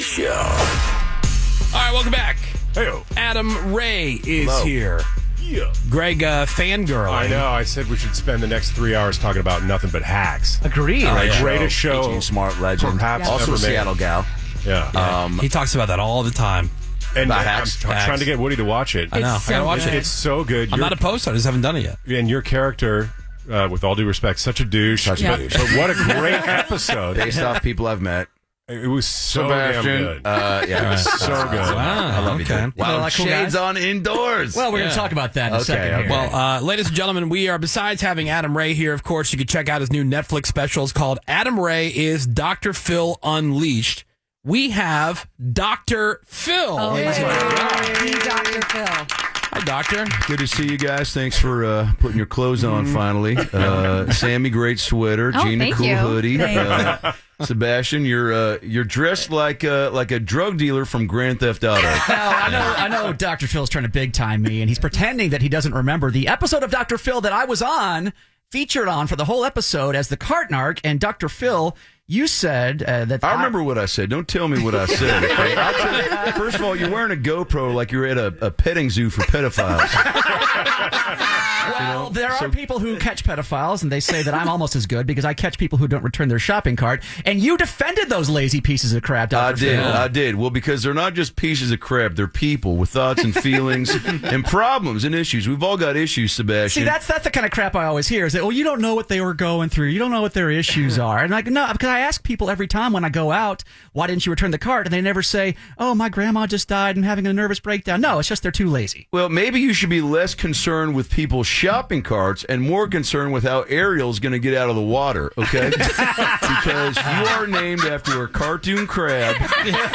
Show. All right, welcome back. Hey-o. Adam Ray is Hello. here. Yeah. Greg, fangirl. I know. I said we should spend the next 3 hours talking about nothing but hacks. Agreed. The greatest show. 18 smart legend. Perhaps Also ever a made. Seattle gal. Yeah. He talks about that all the time. And About I'm hacks. trying to get Woody to watch it. I know. so I gotta watch good. it. It's so good. I'm not opposed to it. I just haven't done it yet. And your character, with all due respect, such a douche. Such a but, douche. but what a great episode. Based off people I've met. It was so Sebastian. damn good. Yeah, it was so good. Wow. I love you. Okay. Dude. Wow, like cool shades guys? on indoors. Well, we're going to talk about that in a second. Okay. Here. Well, ladies and gentlemen, we are, besides having Adam Ray here, of course, you can check out his new Netflix specials called Adam Ray is Dr. Phil Unleashed. We have Dr. Phil. Oh, ladies and gentlemen. hey, Dr. Phil. Hi, Doctor. Good to see you guys. Thanks for putting your clothes on finally. Sammy, great sweater. Oh, Gina, thank cool you. hoodie. Thanks. Sebastian, you're dressed like a drug dealer from Grand Theft Auto. I know Dr. Phil's trying to big time me, and he's pretending that he doesn't remember the episode of Dr. Phil that I was featured on for the whole episode as the cart narc. And Dr. Phil, you said that I remember what I said. Don't tell me what I said. Okay? I'll tell you, first of all, you're wearing a GoPro like you're at a petting zoo for pedophiles. Well, there are people who catch pedophiles, and they say that I'm almost as good because I catch people who don't return their shopping cart. And you defended those lazy pieces of crap, Dr. Phil. I did. Well, because they're not just pieces of crap. They're people with thoughts and feelings and problems and issues. We've all got issues, Sebastian. See, that's the kind of crap I always hear is that, well, you don't know what they were going through. You don't know what their issues are. And like, no, because I ask people every time when I go out, why didn't you return the cart? And they never say, oh, my grandma just died and having a nervous breakdown. No, it's just they're too lazy. Well, maybe you should be less concerned with people's shopping carts and more concerned with how Ariel's going to get out of the water, okay? Because you are named after a cartoon crab,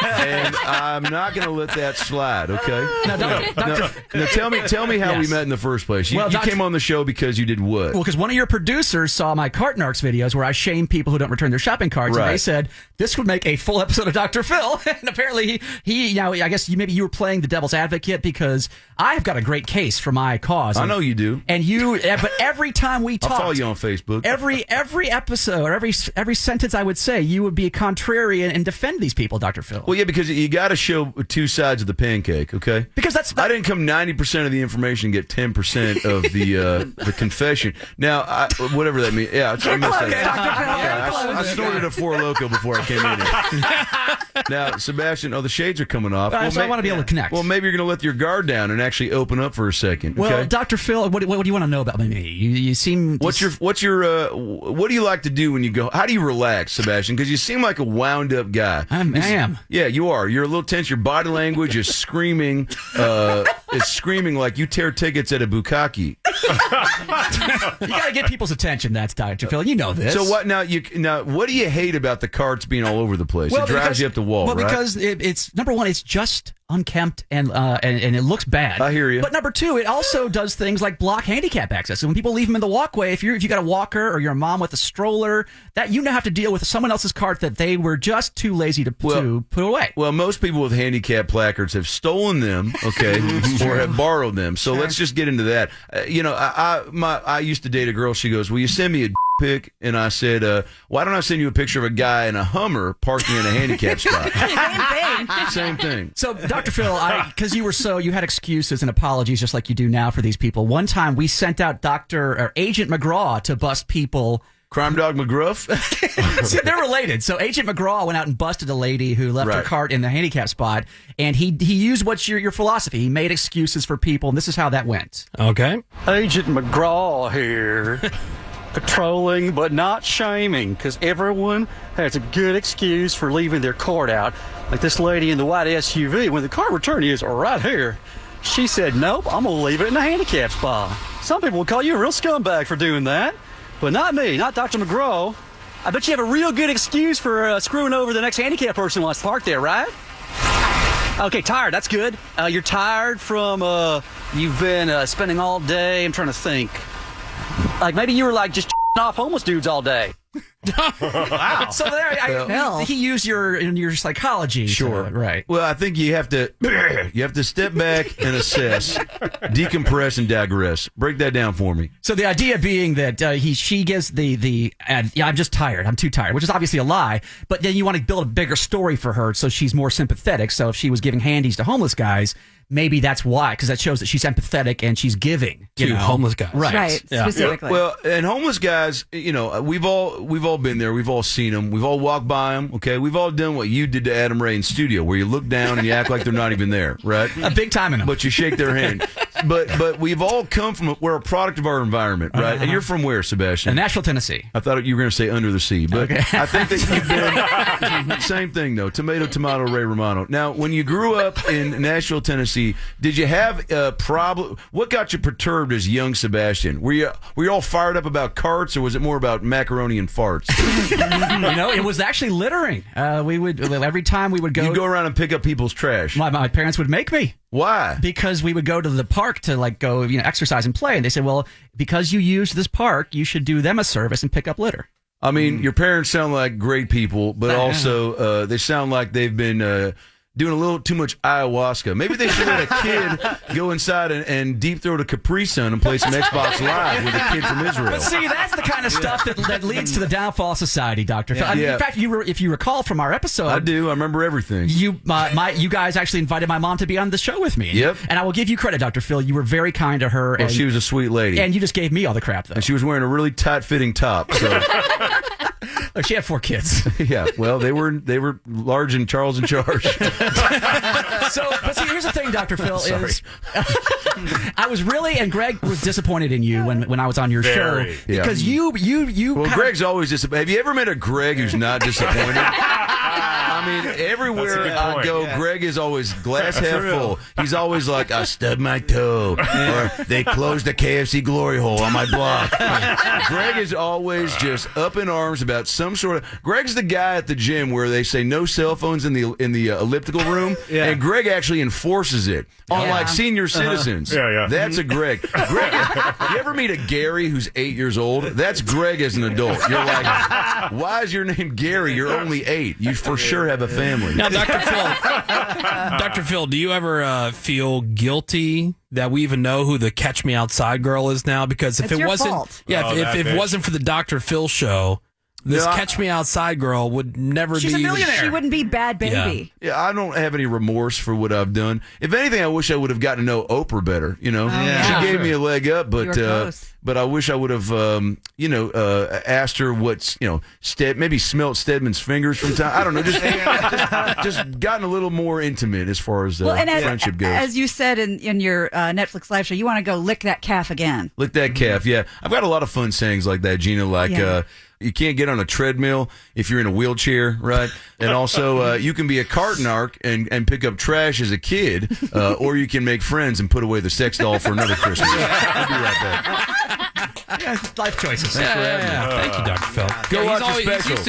and I'm not going to let that slide, okay? Now, tell me how we met in the first place. You came on the show because you did what? Well, because one of your producers saw my cart narcs videos where I shame people who don't return their shopping carts, and they said this would make a full episode of Dr. Phil. And apparently he I guess maybe you were playing the devil's advocate because I've got a great case for my cause. I know you do. And but every time we talk, I'll follow you on Facebook. Every episode, every sentence I would say, you would be a contrarian and defend these people, Dr. Phil. Well, yeah, because you got to show two sides of the pancake, okay? Because I didn't come 90% of the information and get 10% of the confession. Now, whatever that means. Yeah, I missed that. I snorted a Four Loko before I came in here. Now, Sebastian, the shades are coming off. So I want to be able to connect. Well, maybe you're going to let your guard down and actually open up for a second. Okay? Well, Dr. Phil, what do you want to know about me? You seem. What do you like to do when you go? How do you relax, Sebastian? Because you seem like a wound up guy. I am. Yeah, you are. You're a little tense. Your body language is screaming. It's screaming like you tear tickets at a bukkake. You got to get people's attention. That's Dr. Phil. You know this. So what now? What do you hate about the carts being all over the place? It drives you up the wall. Well, right? because it's number one, it's just unkempt and it looks bad. I hear you. But number two, it also does things like block handicap access. So when people leave them in the walkway, if you got a walker or you're a mom with a stroller, that you now have to deal with someone else's cart that they were just too lazy to put away. Well, most people with handicap placards have stolen them, okay, or have borrowed them. So let's just get into that. I used to date a girl. She goes, "Will you send me a pic?" And I said, "Why don't I send you a picture of a guy in a Hummer parking in a handicap spot?" Same thing. So, Dr. Phil, because you had excuses and apologies just like you do now for these people. One time we sent out Agent McGraw to bust people. Crime Dog McGruff? See, they're related. So Agent McGraw went out and busted a lady who left her cart in the handicap spot, and he used what's your philosophy. He made excuses for people, and this is how that went. Okay. Agent McGraw here. Patrolling but not shaming, because everyone has a good excuse for leaving their cart out. Like this lady in the white SUV, when the cart return is right here, she said, "Nope, I'm going to leave it in the handicap spot." Some people will call you a real scumbag for doing that, but not me, not Dr. McGraw. I bet you have a real good excuse for screwing over the next handicap person who wants to park there, right? Okay, tired, that's good. You're tired from, you've been spending all day, I'm trying to think. Like maybe you were like just off homeless dudes all day. Wow. So there, he used your psychology. Sure. Right. Well, I think you have to step back and assess, decompress, and digress. Break that down for me. So the idea being that she gives I'm just tired. I'm too tired, which is obviously a lie. But then you want to build a bigger story for her so she's more sympathetic. So if she was giving handies to homeless guys, maybe that's why, because that shows that she's empathetic and she's giving to homeless guys. Right. Specifically. Well, and homeless guys, we've all been there. We've all seen them. We've all walked by them. Okay, we've all done what you did to Adam Ray in studio, where you look down and you act like they're not even there, right? A big time in them. But you shake their hand. But we've all come from we're a product of our environment, right? And you're from where, Sebastian? Nashville, Tennessee. I thought you were going to say under the sea, but Okay. I think that you've been same thing though. Tomato, Ray Romano. Now, when you grew up in Nashville, Tennessee, did you have a problem? What got you perturbed as young Sebastian? Were you all fired up about carts, or was it more about macaroni and farts? It was actually littering. Every time we would go. You'd go around and pick up people's trash. My parents would make me. Why? Because we would go to the park to go exercise and play, and they said, well, because you used this park, you should do them a service and pick up litter. I mean, your parents sound like great people, but also they sound like they've been doing a little too much ayahuasca. Maybe they should let a kid go inside and deep throat a Capri Sun and play some Xbox Live with a kid from Israel. But see, that's the kind of stuff that leads to the downfall of society, Dr. Phil. Yeah. In fact, if you recall from our episode, I do. I remember everything. You guys actually invited my mom to be on the show with me. Yep. And I will give you credit, Dr. Phil. You were very kind to her. Well, she was a sweet lady. And you just gave me all the crap, though. And she was wearing a really tight-fitting top. So. Look, she had 4 kids. Yeah, well, they were large and Charles in charge. But see, here's the thing, Dr. Phil, is I was really, and Greg was disappointed in you when I was on your show. Because you Well, Greg's always disappointed. Have you ever met a Greg who's not disappointed? I mean, everywhere I go, Greg is always glass half full. He's always like, I stubbed my toe, or they closed the KFC glory hole on my block. Greg is always just up in arms about some sort of. Greg's the guy at the gym where they say no cell phones in the elliptical room, and Greg actually enforces it on like senior citizens. Yeah. That's a Greg. You ever meet a Gary who's 8 years old? That's Greg as an adult. You're like, why is your name Gary? You're only 8. You for sure have a family. Now, Dr. Phil, do you ever feel guilty that we even know who the Catch Me Outside girl is now? Because if It's it your wasn't, fault. if it wasn't for the Dr. Phil show, this Catch Me Outside girl would never She's be. a millionaire. She wouldn't be Bad Baby. Yeah, I don't have any remorse for what I've done. If anything, I wish I would have gotten to know Oprah better. She gave me a leg up, You were close. but I wish I would have, asked her what's, maybe smelt Stedman's fingers from time. I don't know, just gotten a little more intimate as far as friendship goes. As you said in your Netflix live show, you want to go lick that calf again. Lick that calf, yeah. I've got a lot of fun sayings like that, Gina, like you can't get on a treadmill if you're in a wheelchair, right? And also, you can be a cart narc and pick up trash as a kid, or you can make friends and put away the sex doll for another Christmas. I'll be right back. Life choices. Thank you, Dr. Phil. Go watch the He's special. used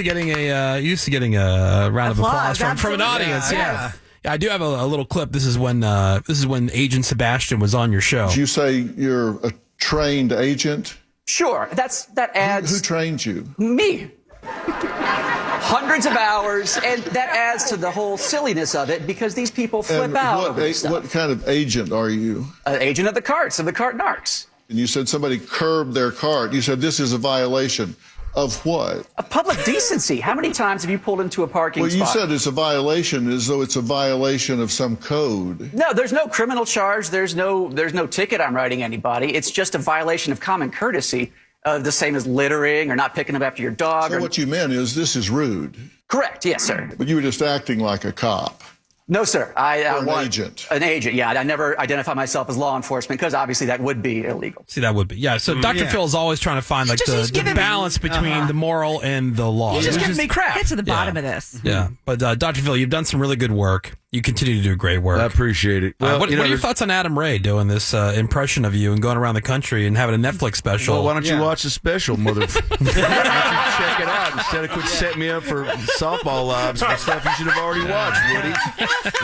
to getting a round of applause from an Absolutely. audience. Yeah. Yeah, I do have a little clip. This is when Agent Sebastian was on your show. You say you're a trained agent. Sure, that adds Who trained you? me. Hundreds of hours, and that adds to the whole silliness of it because these people flip And out over this what stuff. kind of agent are you? An agent of the carts, of the cart narcs. And you said somebody curbed their cart. You said this is a violation of what? A public decency. How many times have you pulled into a parking Well, you spot? said it's a violation as though it's a violation of some code. No, there's no criminal charge. There's no ticket I'm writing anybody. It's just a violation of common courtesy, the same as littering or not picking up after your dog. So what you meant is this is rude. Correct, yes, sir. But you were just acting like a cop. No, sir. Or an agent. An agent, yeah. I never identify myself as law enforcement because obviously that would be illegal. See, that would be. Yeah, so Dr. Phil is always trying to find like he's the giving me- balance between the moral and the law. He's just giving me crap. Get to the bottom of this. Yeah, but Dr. Phil, you've done some really good work. You continue to do great work. I appreciate it. Well, what are your thoughts on Adam Ray doing this impression of you and going around the country and having a Netflix special? Well, why don't you watch the special, motherfucker? Why don't you check it out instead of quit setting me up for softball lobs for stuff you should have already watched, Woody.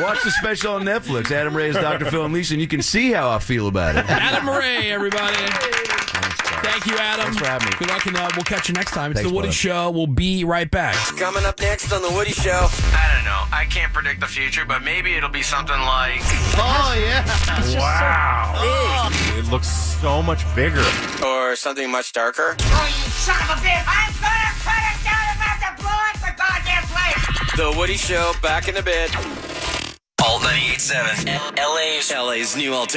Watch the special on Netflix. Adam Ray is Dr. Phil Unleashed, and you can see how I feel about it. Adam Ray, everybody. Thank you, Adam. Thanks for having me. Good luck, and we'll catch you next time. It's Thanks, The Woody brother. Show. We'll be right back. Coming up next on The Woody Show. I don't know. I can't predict the future, but maybe it'll be something like... Oh, yeah. Wow. It looks so much bigger. Or something much darker. Oh, you son of a bitch! I'm gonna cut it down about to blow up the goddamn place! The Woody Show, back in a bit. Alt 98.7. LA's new alternative.